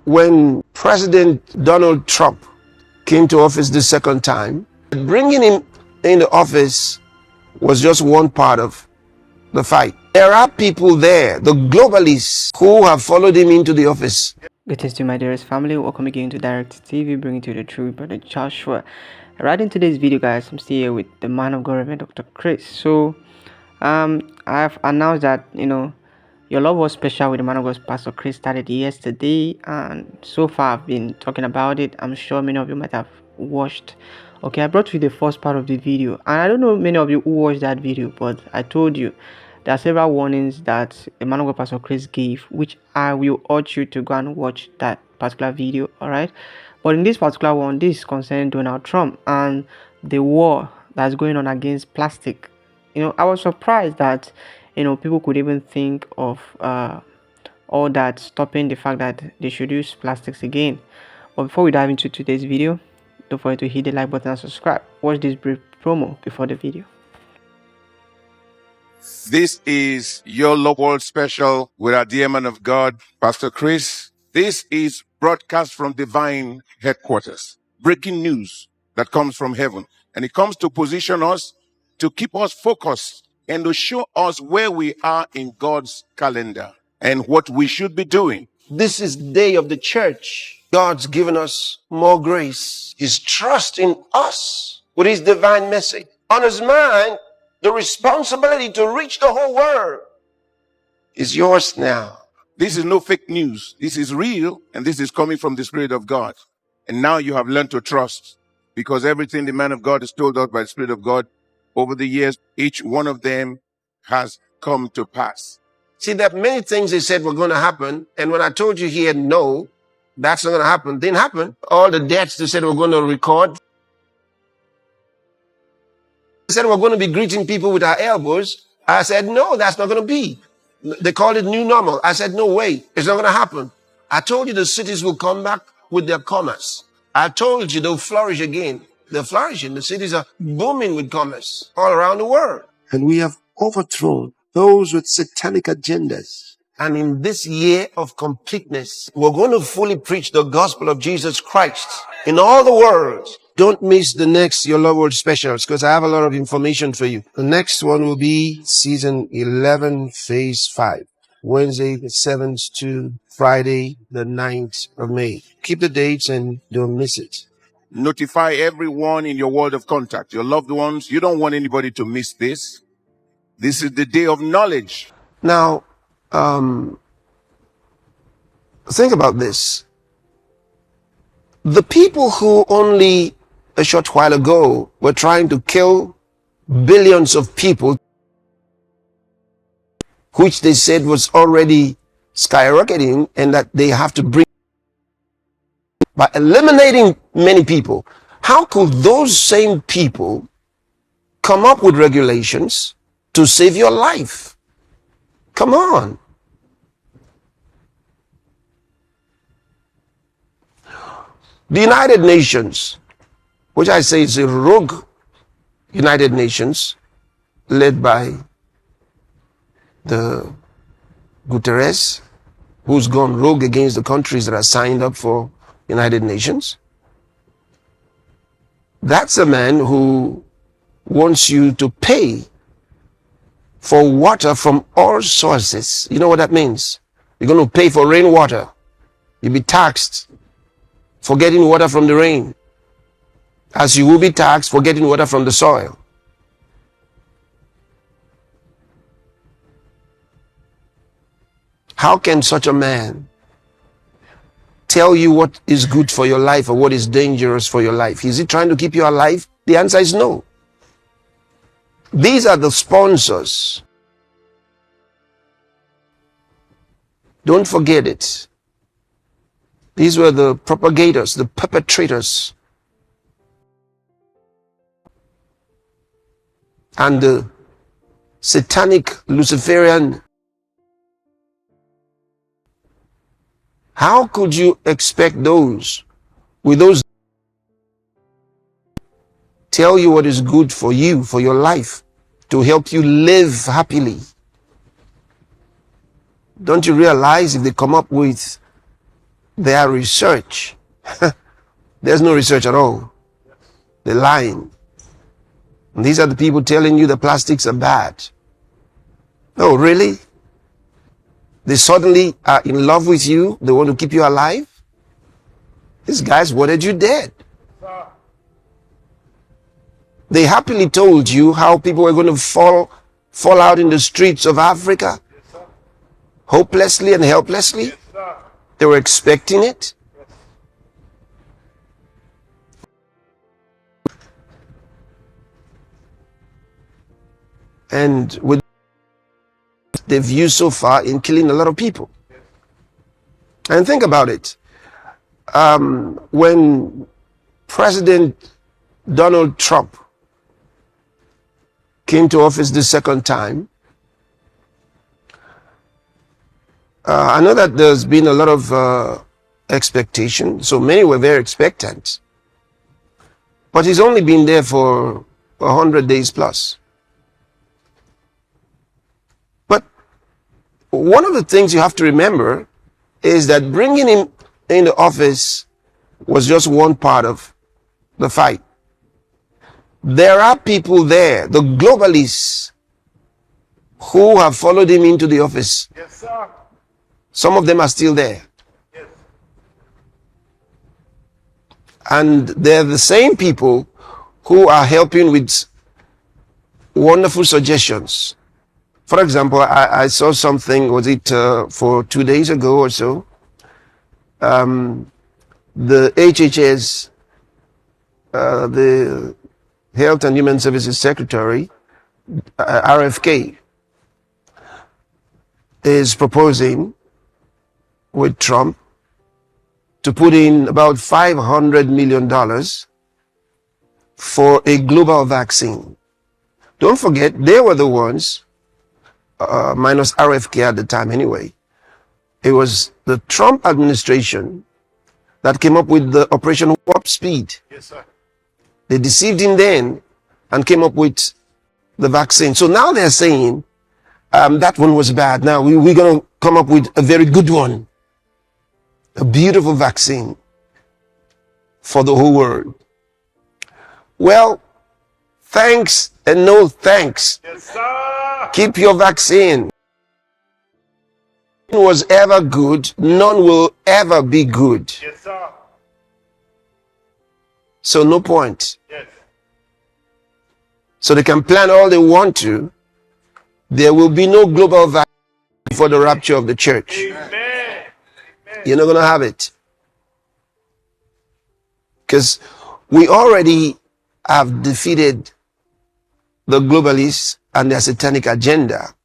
when President Donald Trump came to office the second time, bringing him in the office was just one part of the fight. There are people there, the globalists, who have followed him into the office. Greetings to my dearest family. Welcome again to Direct TV, bringing to the truth, brother Joshua. Right in today's video, guys, I'm still here with the man of God, Reverend Dr. Chris. So, I've announced that your love was special with the man of God, Pastor Chris, started yesterday, and so far I've been talking about it. I'm sure many of you might have watched. Okay, I brought you the first part of the video, and I don't know many of you who watched that video, but I told you there are several warnings that the man of God, Pastor Chris, gave, which I will urge you to go and watch that particular video. All right, but in this particular one, this is concerning Donald Trump and the war that's going on against plastic. I was surprised that people could even think of all that, stopping the fact that they should use plastics again. But before we dive into today's video, don't forget to hit the like button and subscribe. Watch this brief promo before the video. This is your Love World Special with our dear man of God, Pastor Chris. This is broadcast from divine headquarters. Breaking news that comes from heaven. And it comes to position us, to keep us focused, and to show us where we are in God's calendar and what we should be doing. This is the day of the church. God's given us more grace. His trust in us with his divine message. On his mind, the responsibility to reach the whole world is yours now. This is no fake news. This is real, and this is coming from the Spirit of God. And now you have learned to trust, because everything the man of God has told us by the Spirit of God over the years, each one of them has come to pass. See, there are many things they said were going to happen, and when I told you here, no, that's not going to happen, didn't happen. All the debts they said were going to record. They said we're going to be greeting people with our elbows. I said, no, that's not going to be. They called it new normal. I said, no way, it's not going to happen. I told you the cities will come back with their commerce. I told you they'll flourish again. They're flourishing. The cities are booming with commerce all around the world. And we have overthrown those with satanic agendas. And in this year of completeness, we're going to fully preach the gospel of Jesus Christ in all the world. Don't miss the next Your Love World specials, because I have a lot of information for you. The next one will be season 11, phase 5, Wednesday the 7th to Friday the 9th of May. Keep the dates and don't miss it. Notify everyone in your world of contact, your loved ones. You don't want anybody to miss this. This is the day of knowledge. Now, think about this. The people who only a short while ago were trying to kill billions of people, which they said was already skyrocketing, and that they have to bring by eliminating many people. How could those same people come up with regulations to save your life? Come on. The United Nations, which I say is a rogue United Nations, led by the Guterres, who's gone rogue against the countries that are signed up for United Nations. That's a man who wants you to pay for water from all sources. You know what that means? You're going to pay for rainwater. You'll be taxed for getting water from the rain, as you will be taxed for getting water from the soil. How can such a man tell you what is good for your life or what is dangerous for your life? Is he trying to keep you alive? The answer is no. These are the sponsors. Don't forget it. These were the propagators, the perpetrators, and the satanic Luciferian. How could you expect those with those tell you what is good for you, for your life, to help you live happily? Don't you realize if they come up with Their research, there's no research at all. They're lying. And these are the people telling you the plastics are bad. Oh, really? They suddenly are in love with you. They want to keep you alive. These guys wanted you dead. They happily told you how people were going to fall out in the streets of Africa, hopelessly and helplessly. They were expecting it. And with the view so far in killing a lot of people. And think about it. When President Donald Trump came to office the second time, I know that there's been a lot of expectation, so many were very expectant. But he's only been there for 100 days plus. But one of the things you have to remember is that bringing him into office was just one part of the fight. There are people there, the globalists, who have followed him into the office. Yes, sir. Some of them are still there. Yes. And they're the same people who are helping with wonderful suggestions. For example, I saw something, was it for 2 days ago or so? The HHS, the Health and Human Services Secretary, RFK, is proposing with Trump to put in about $500 million for a global vaccine. Don't forget, they were the ones, minus RFK at the time anyway. It was the Trump administration that came up with the Operation Warp Speed. Yes, sir. They deceived him then and came up with the vaccine. So now they're saying that one was bad. Now we're going to come up with a very good one. A beautiful vaccine for the whole world. Well, thanks and no thanks. Yes, sir. Keep your vaccine. None was ever good. None will ever be good. Yes, sir. So no point. Yes. So they can plan all they want to. There will be no global vaccine for the rapture of the church. Amen. You're not going to have it. Because we already have defeated the globalists and their satanic agenda.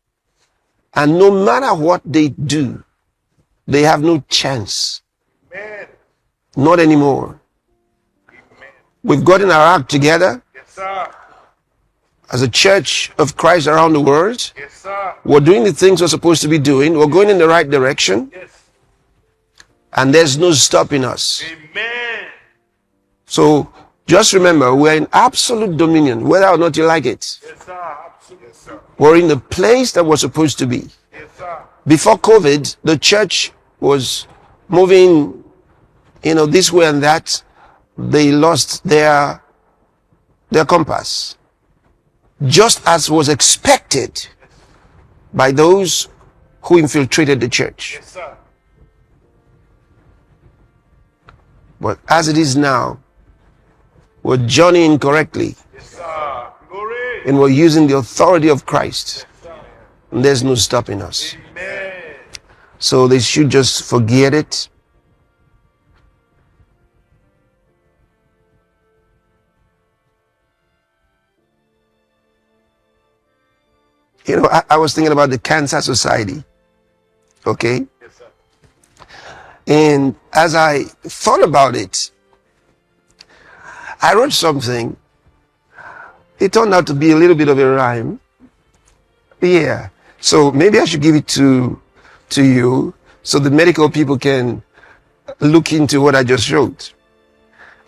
And no matter what they do, they have no chance. Amen. Not anymore. Amen. We've gotten our act together Yes, sir. as a church of Christ around the world. Yes, sir. We're doing the things we're supposed to be doing. We're going in the right direction. Yes. And there's no stopping us. Amen. So just remember, we're in absolute dominion, whether or not you like it. Yes, sir. Absolutely. Yes, sir. We're in the place that we're supposed to be. Yes, sir. Before COVID, the church was moving, this way and that. They lost their compass. Just as was expected by those who infiltrated the church. Yes, sir. But as it is now, we're journeying correctly. Yes, sir. Glory. And we're using the authority of Christ. Yes, sir. And there's no stopping us. Amen. So they should just forget it. I was thinking about the Cancer Society. Okay? Yes, sir. And as I thought about it, I wrote something. It turned out to be a little bit of a rhyme. Yeah. So maybe I should give it to you so the medical people can look into what I just wrote.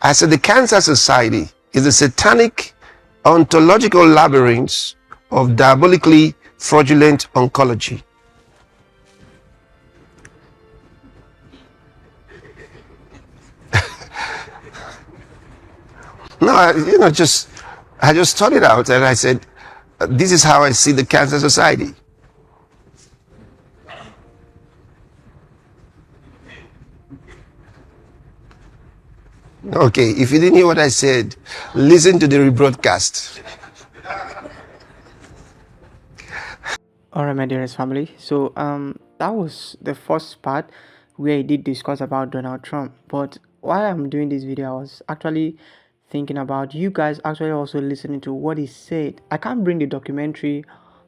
I said the Cancer Society is a satanic ontological labyrinth of diabolically fraudulent oncology. No, I just thought it out and I said, this is how I see the Cancer Society. Okay, if you didn't hear what I said, listen to the rebroadcast. Alright, my dearest family. So that was the first part where I did discuss about Donald Trump. But while I'm doing this video, I was actually thinking about you guys actually also listening to what he said. I can't bring the documentary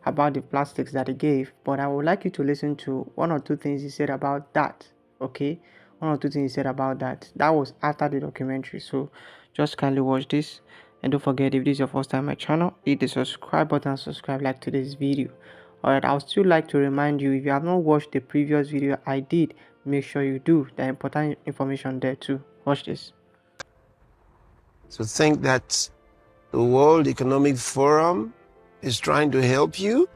about the plastics that he gave, but I would like you to listen to one or two things he said about that. Okay, one or two things he said about that. That was after the documentary. So just kindly watch this. And don't forget, if this is your first time on my channel, hit the subscribe button, subscribe, like today's video. Alright, I would still like to remind you, if you have not watched the previous video I did, make sure you do. There are important information there too. Watch this. So think that the World Economic Forum is trying to help you?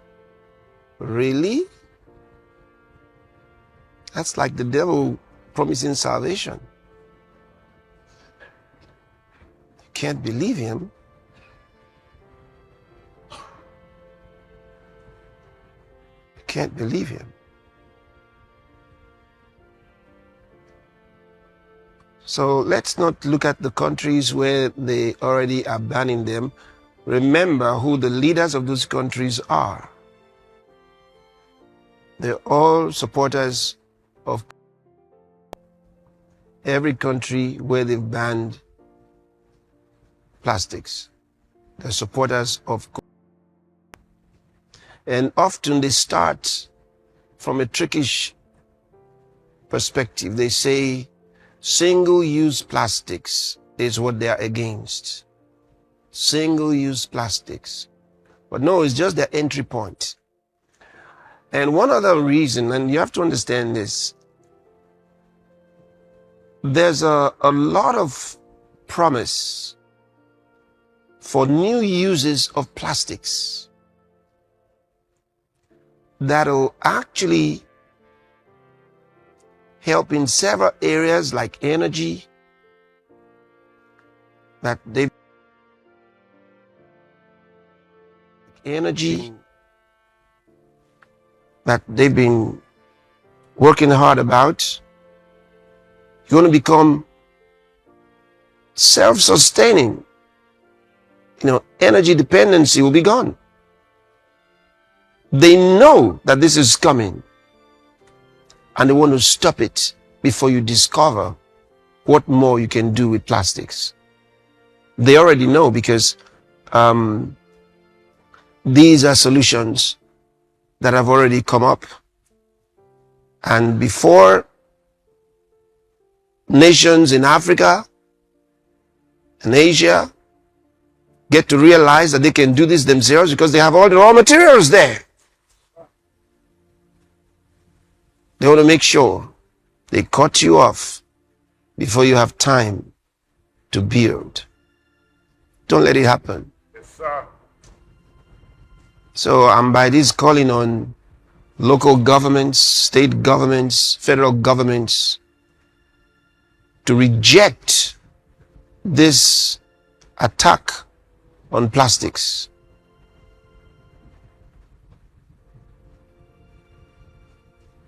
Really? That's like the devil promising salvation. You can't believe him. You can't believe him. So let's not look at the countries where they already are banning them. Remember who the leaders of those countries are. They're all supporters of every country where they've banned plastics. They're supporters of. And often they start from a trickish perspective. They say single-use plastics is what they are against. Single-use plastics. But no, it's just their entry point. And one other reason, and you have to understand this, there's a lot of promise for new uses of plastics that'll actually help in several areas like energy, that they've been working hard about. You want to become self-sustaining. Energy dependency will be gone. They know that this is coming, and they want to stop it before you discover what more you can do with plastics. They already know, because these are solutions that have already come up. And before nations in Africa and Asia get to realize that they can do this themselves, because they have all the raw materials there, they want to make sure they cut you off before you have time to build. Don't let it happen. Yes, sir. So I'm by this calling on local governments, state governments, federal governments to reject this attack on plastics.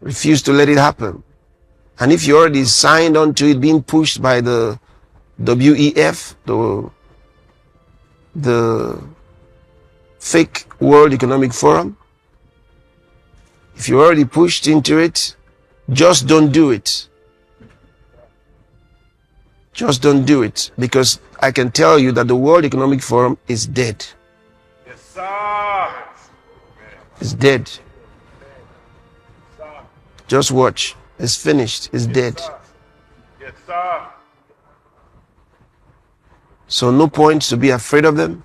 Refuse to let it happen. And if you already signed on to it being pushed by the WEF, the fake World Economic Forum, if you already pushed into it, just don't do it. Just don't do it, because I can tell you that the World Economic Forum is dead. Yes, sir. It's dead. Just watch. It's finished. It's dead. Yes, sir. So no point to be afraid of them.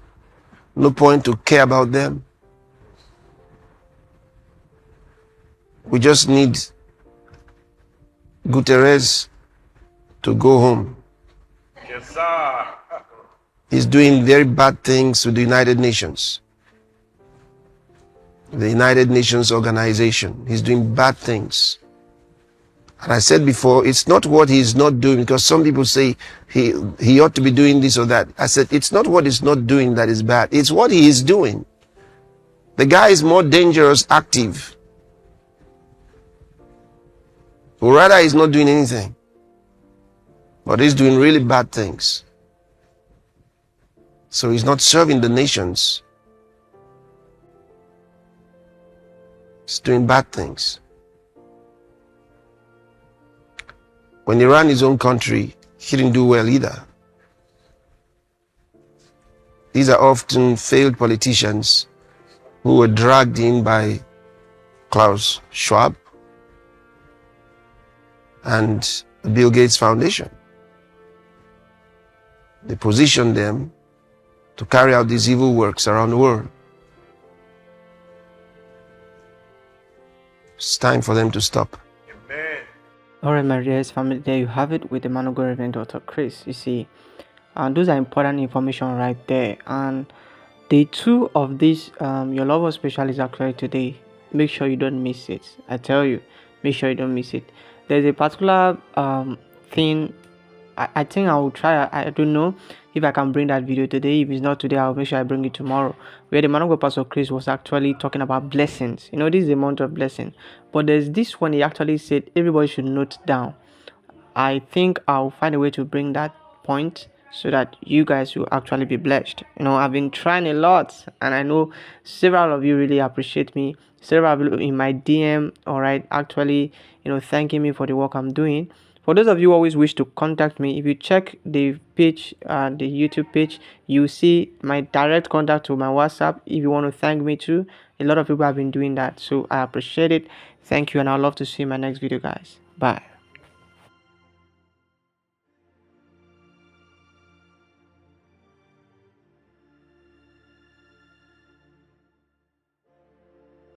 No point to care about them. We just need Guterres to go home. Yes, sir. He's doing very bad things with the United Nations. The United Nations organization. He's doing bad things. And I said before, it's not what he's not doing, because some people say he ought to be doing this or that. I said, it's not what he's not doing that is bad. It's what he is doing. The guy is more dangerous active. Or rather, he's not doing anything, but he's doing really bad things. So he's not serving the nations. He's doing bad things. When he ran his own country, he didn't do well either. These are often failed politicians who were dragged in by Klaus Schwab and the Bill Gates Foundation. They positioned them to carry out these evil works around the world. It's time for them to stop. Amen. Alright, my dearest family, there you have it with the man of God, Reverend Dr. Chris. You see, and those are important information right there. And day 2 of this your love special is actually today. Make sure you don't miss it. I tell you, make sure you don't miss it. There's a particular thing. I think I will try. I don't know if I can bring that video today. If it's not today, I'll make sure I bring it tomorrow. Where the man of God, Pastor Chris, was actually talking about blessings. You know, this is a month of blessing. But there's this one he actually said everybody should note down. I think I'll find a way to bring that point so that you guys will actually be blessed. You know, I've been trying a lot, and I know several of you really appreciate me. Several of you in my DM, all right, actually, you know, thanking me for the work I'm doing. For those of you who always wish to contact me, if you check the page, the YouTube page, you see my direct contact to my WhatsApp. If you want to thank me too, a lot of people have been doing that, so I appreciate it. Thank you, and I'd love to see you in my next video, guys. Bye.